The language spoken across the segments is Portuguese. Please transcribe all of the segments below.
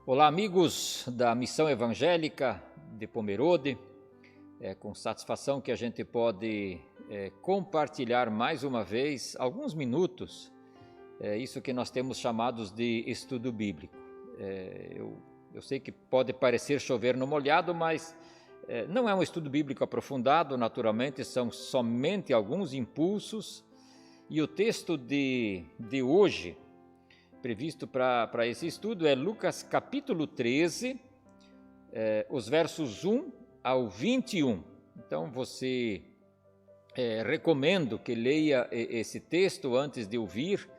Olá, amigos da Missão Evangélica de Pomerode. É com satisfação que a gente pode compartilhar mais uma vez alguns minutos, isso que nós temos chamados de estudo bíblico. Eu sei que pode parecer chover no molhado, mas não é um estudo bíblico aprofundado, naturalmente, são somente alguns impulsos. E o texto de hoje, previsto para esse estudo, é Lucas capítulo 13, os versos 1 ao 21. Então, recomendo que leia esse texto antes de ouvir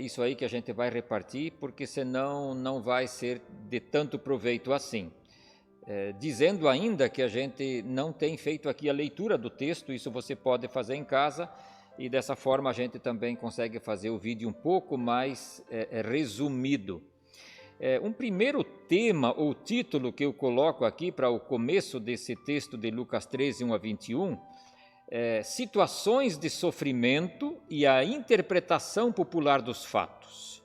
isso aí que a gente vai repartir, porque senão não vai ser de tanto proveito assim. Dizendo ainda que a gente não tem feito aqui a leitura do texto, isso você pode fazer em casa, e dessa forma a gente também consegue fazer o vídeo um pouco mais resumido. Um primeiro tema ou título que eu coloco aqui para o começo desse texto de Lucas 13, 1 a 21, situações de sofrimento e a interpretação popular dos fatos.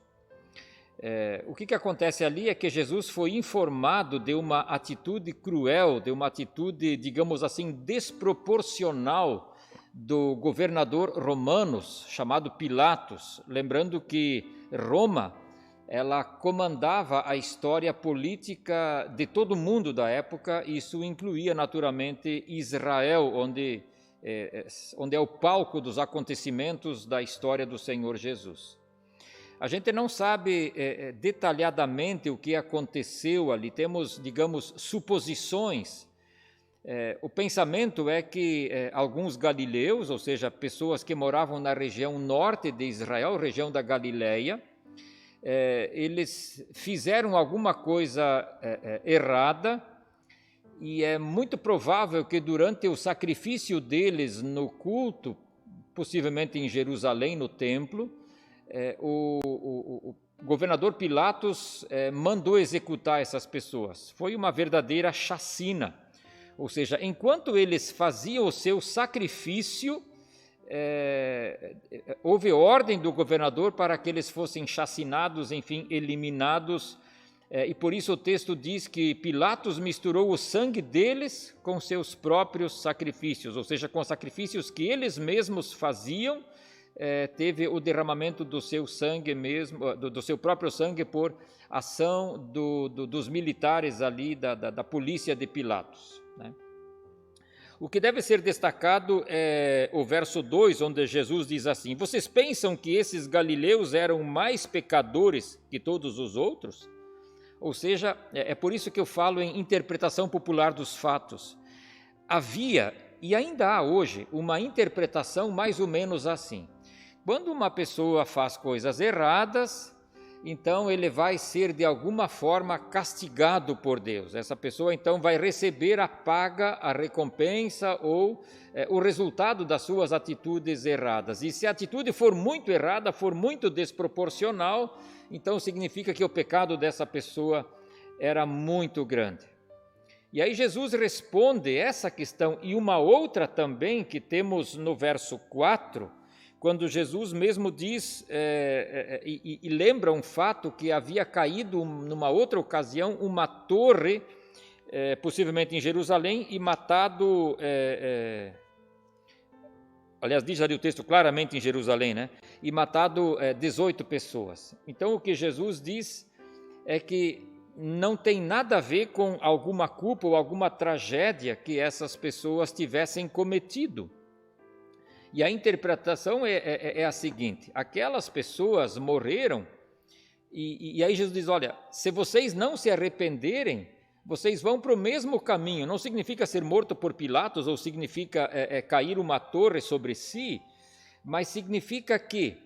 O que acontece ali é que Jesus foi informado de uma atitude cruel, de uma atitude, digamos assim, desproporcional do governador romano chamado Pilatos, lembrando que Roma, ela comandava a história política de todo o mundo da época, e isso incluía naturalmente Israel, onde é o palco dos acontecimentos da história do Senhor Jesus. A gente não sabe detalhadamente o que aconteceu ali, temos, digamos, suposições. O pensamento é que alguns galileus, ou seja, pessoas que moravam na região norte de Israel, região da Galileia, eles fizeram alguma coisa errada, e é muito provável que durante o sacrifício deles no culto, possivelmente em Jerusalém, no templo, o governador Pilatos mandou executar essas pessoas. Foi uma verdadeira chacina. Ou seja, enquanto eles faziam o seu sacrifício, houve ordem do governador para que eles fossem chacinados, enfim, eliminados, e por isso o texto diz que Pilatos misturou o sangue deles com seus próprios sacrifícios, ou seja, com os sacrifícios que eles mesmos faziam, teve o derramamento do seu sangue mesmo, do seu próprio sangue por ação dos militares ali, da polícia de Pilatos. O que deve ser destacado é o verso 2, onde Jesus diz assim: vocês pensam que esses galileus eram mais pecadores que todos os outros? Ou seja, é por isso que eu falo em interpretação popular dos fatos. Havia, e ainda há hoje, uma interpretação mais ou menos assim. Quando uma pessoa faz coisas erradas, então ele vai ser de alguma forma castigado por Deus. Essa pessoa então vai receber a paga, a recompensa ou o resultado das suas atitudes erradas. E se a atitude for muito errada, for muito desproporcional, então significa que o pecado dessa pessoa era muito grande. E aí Jesus responde essa questão e uma outra também que temos no verso 4, quando Jesus mesmo diz e lembra um fato que havia caído numa outra ocasião uma torre, possivelmente em Jerusalém, e matado, aliás, diz ali o texto claramente em Jerusalém, né? E matado 18 pessoas. Então o que Jesus diz é que não tem nada a ver com alguma culpa ou alguma tragédia que essas pessoas tivessem cometido. E a interpretação é a seguinte: aquelas pessoas morreram, e aí Jesus diz, olha, se vocês não se arrependerem, vocês vão para o mesmo caminho. Não significa ser morto por Pilatos, ou significa cair uma torre sobre si, mas significa que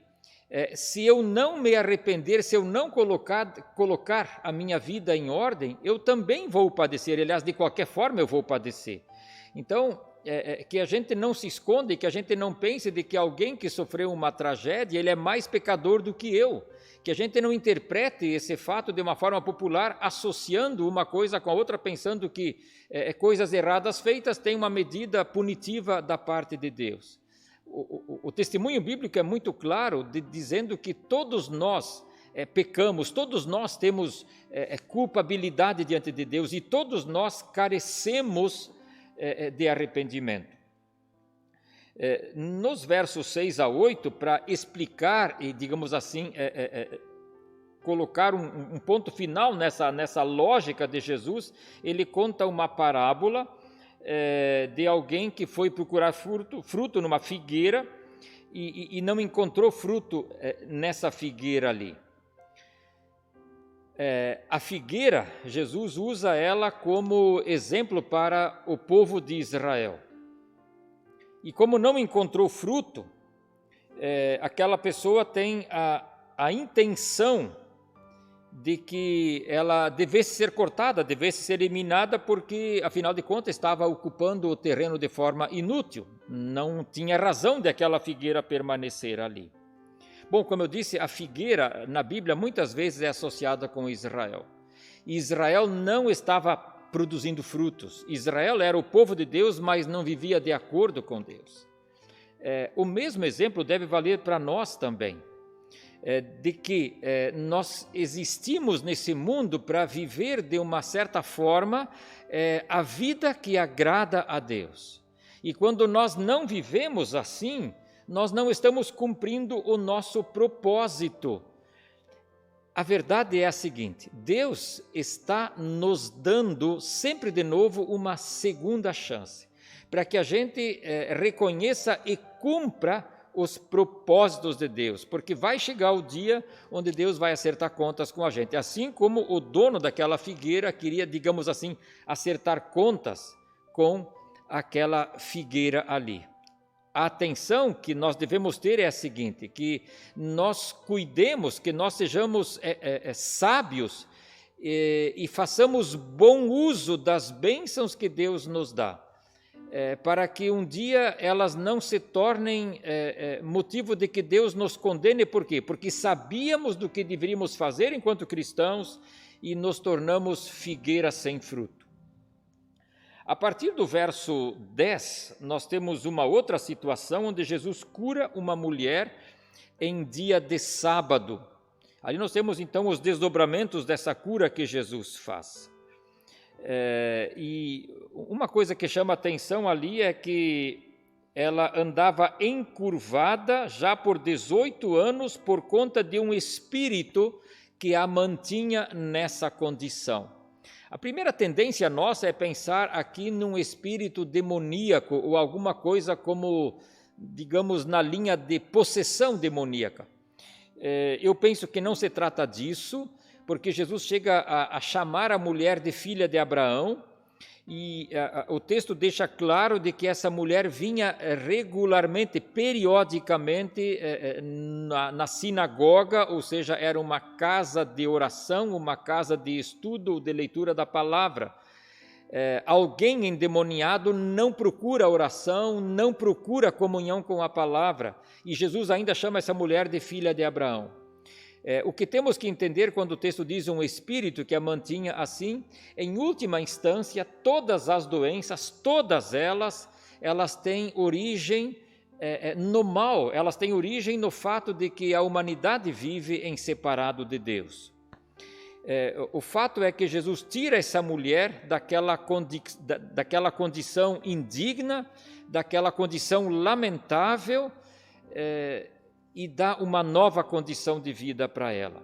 se eu não me arrepender, se eu não colocar a minha vida em ordem, eu também vou padecer. Aliás, de qualquer forma eu vou padecer. Então, que a gente não se esconda e que a gente não pense de que alguém que sofreu uma tragédia, ele é mais pecador do que eu. Que a gente não interprete esse fato de uma forma popular, associando uma coisa com a outra, pensando que coisas erradas feitas têm uma medida punitiva da parte de Deus. O testemunho bíblico é muito claro, dizendo que todos nós pecamos, todos nós temos culpabilidade diante de Deus e todos nós carecemos de arrependimento. Nos versos 6 a 8, para explicar e, digamos assim, colocar um ponto final nessa lógica de Jesus, ele conta uma parábola de alguém que foi procurar fruto numa figueira e não encontrou fruto nessa figueira ali. A figueira, Jesus usa ela como exemplo para o povo de Israel. E como não encontrou fruto, aquela pessoa tem a intenção de que ela devesse ser cortada, devesse ser eliminada, porque, afinal de contas, estava ocupando o terreno de forma inútil. Não tinha razão de aquela figueira permanecer ali. Bom, como eu disse, a figueira na Bíblia muitas vezes é associada com Israel. Israel não estava produzindo frutos. Israel era o povo de Deus, mas não vivia de acordo com Deus. O mesmo exemplo deve valer para nós também. De que nós existimos nesse mundo para viver de uma certa forma a vida que agrada a Deus. E quando nós não vivemos assim, nós não estamos cumprindo o nosso propósito. A verdade é a seguinte: Deus está nos dando sempre de novo uma segunda chance, para que a gente reconheça e cumpra os propósitos de Deus, porque vai chegar o dia onde Deus vai acertar contas com a gente, assim como o dono daquela figueira queria, digamos assim, acertar contas com aquela figueira ali. A atenção que nós devemos ter é a seguinte, que nós cuidemos, que nós sejamos sábios e façamos bom uso das bênçãos que Deus nos dá. Para que um dia elas não se tornem motivo de que Deus nos condene. Por quê? Porque sabíamos do que deveríamos fazer enquanto cristãos e nos tornamos figueira sem fruto. A partir do verso 10, nós temos uma outra situação onde Jesus cura uma mulher em dia de sábado. Ali nós temos então os desdobramentos dessa cura que Jesus faz. E uma coisa que chama atenção ali é que ela andava encurvada já por 18 anos por conta de um espírito que a mantinha nessa condição. A primeira tendência nossa é pensar aqui num espírito demoníaco ou alguma coisa como, digamos, na linha de possessão demoníaca. Eu penso que não se trata disso, porque Jesus chega a chamar a mulher de filha de Abraão, e o texto deixa claro de que essa mulher vinha regularmente, periodicamente, na sinagoga, ou seja, era uma casa de oração, uma casa de estudo, de leitura da palavra. Alguém endemoniado não procura oração, não procura comunhão com a palavra, e Jesus ainda chama essa mulher de filha de Abraão. O que temos que entender quando o texto diz um espírito que a mantinha assim, em última instância, todas as doenças, todas elas têm origem no mal, elas têm origem no fato de que a humanidade vive em separado de Deus. O fato é que Jesus tira essa mulher daquela condição indigna, daquela condição lamentável, e dá uma nova condição de vida para ela.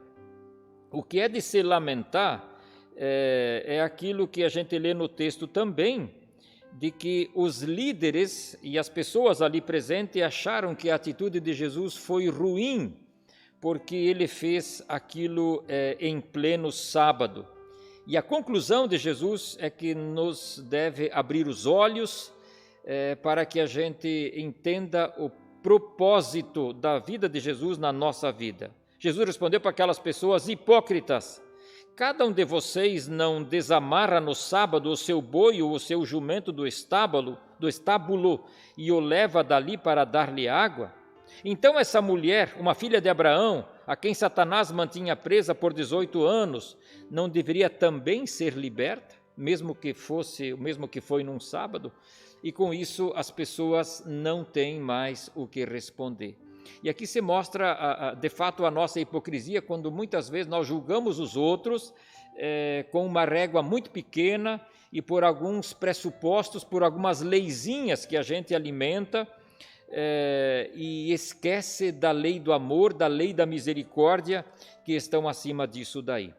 O que é de se lamentar é aquilo que a gente lê no texto também, de que os líderes e as pessoas ali presentes acharam que a atitude de Jesus foi ruim, porque ele fez aquilo em pleno sábado. E a conclusão de Jesus é que nos deve abrir os olhos para que a gente entenda o propósito da vida de Jesus na nossa vida. Jesus respondeu para aquelas pessoas: hipócritas, cada um de vocês não desamarra no sábado o seu boi ou o seu jumento do estábulo e o leva dali para dar-lhe água? Então essa mulher, uma filha de Abraão, a quem Satanás mantinha presa por 18 anos, não deveria também ser liberta, mesmo que foi num sábado? E com isso as pessoas não têm mais o que responder. E aqui se mostra, de fato, a nossa hipocrisia, quando muitas vezes nós julgamos os outros com uma régua muito pequena e por alguns pressupostos, por algumas leizinhas que a gente alimenta, e esquece da lei do amor, da lei da misericórdia, que estão acima disso daí.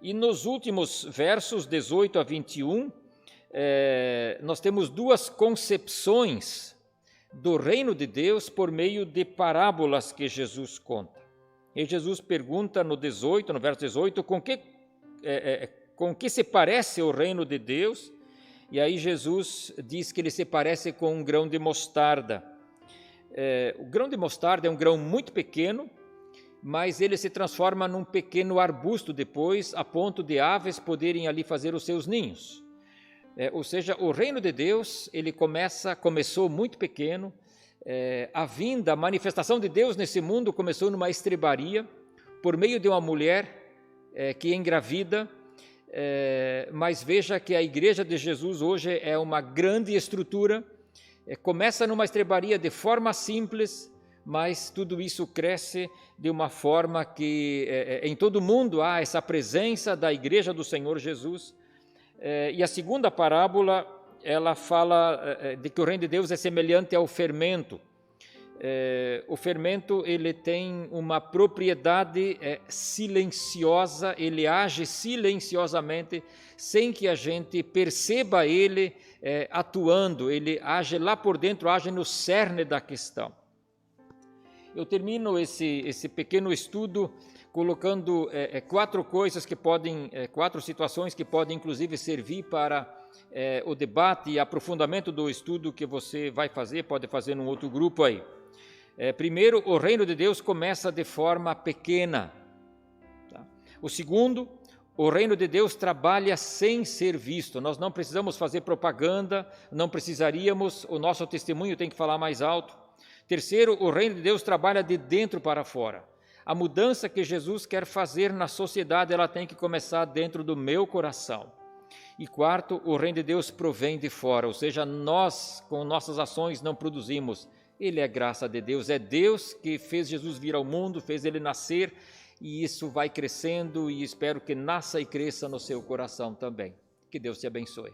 E nos últimos versos, 18 a 21, nós temos duas concepções do reino de Deus por meio de parábolas que Jesus conta. E Jesus pergunta no verso 18, com que se parece o reino de Deus? E aí Jesus diz que ele se parece com um grão de mostarda. O grão de mostarda é um grão muito pequeno, mas ele se transforma num pequeno arbusto depois, a ponto de aves poderem ali fazer os seus ninhos. Ou seja, o reino de Deus, ele começou muito pequeno. A manifestação de Deus nesse mundo começou numa estrebaria, por meio de uma mulher que engravida, mas veja que a igreja de Jesus hoje é uma grande estrutura, começa numa estrebaria de forma simples, mas tudo isso cresce de uma forma que em todo o mundo há essa presença da igreja do Senhor Jesus. E a segunda parábola, ela fala de que o reino de Deus é semelhante ao fermento. O fermento, ele tem uma propriedade silenciosa, ele age silenciosamente, sem que a gente perceba ele atuando, ele age lá por dentro, age no cerne da questão. Eu termino esse pequeno estudo colocando quatro situações que podem inclusive servir para o debate e aprofundamento do estudo que você vai fazer, pode fazer num outro grupo aí. Primeiro, o reino de Deus começa de forma pequena. Tá? O segundo, o reino de Deus trabalha sem ser visto. Nós não precisamos fazer propaganda, não precisaríamos, o nosso testemunho tem que falar mais alto. Terceiro, o reino de Deus trabalha de dentro para fora. A mudança que Jesus quer fazer na sociedade, ela tem que começar dentro do meu coração. E quarto, o reino de Deus provém de fora, ou seja, nós com nossas ações não produzimos. Ele é graça de Deus, é Deus que fez Jesus vir ao mundo, fez ele nascer, e isso vai crescendo e espero que nasça e cresça no seu coração também. Que Deus te abençoe.